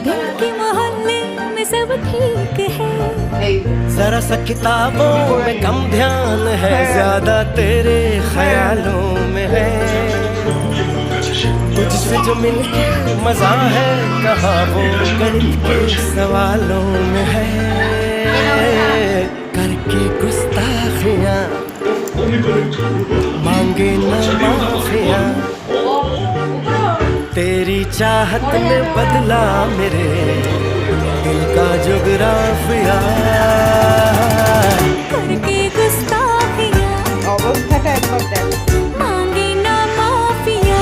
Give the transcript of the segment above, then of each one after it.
दिल के मोहल्ले में सब ठीक है। जरा सा किताबों में कम ध्यान है, ज्यादा तेरे ख्यालों में है। तुझसे जो मिलके मजा है, कहाँ वो गणित के सवालों में है। करके गुस्ताखियाँ मांगे न माफियाँ, तेरी चाहत ने बदला मेरे दिल का जुगराफिया। करके गुस्ताखियाँ অবস্থাটা একবার দেখ। मांगे ना माफिया,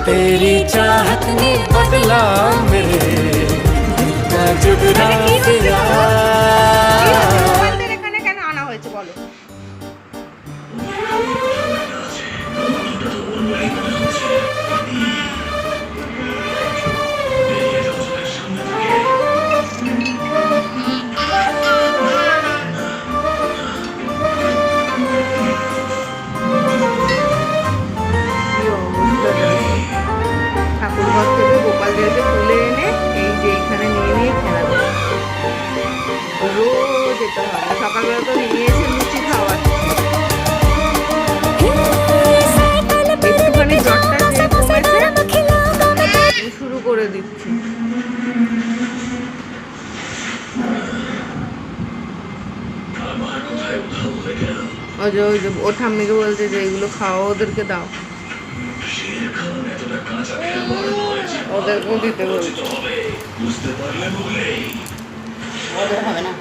तेरी चाहत ने बदला मेरे दिल का जुगराफिया। তোমাদের এখানে কেন আনা হয়েছে বলো? ঠাকুরঘর থেকে গোপাল দেবকে তুলে এনে এই যে এখানে নিয়ে নিয়ে খেলা দেবে। রোজ যেতে হবে, সকালবেলা তো নিয়ে এসে লুচি খাওয়ার, একটুখানি জ্বরটা যে কমেছে আমি শুরু করে দিচ্ছি। ওই যে ও ঠাম্মিকে বলছে যে এগুলো খাওয়া, ওদেরকে দাও, ওদেরকেও দিতে বলছে। ওদের হবে না।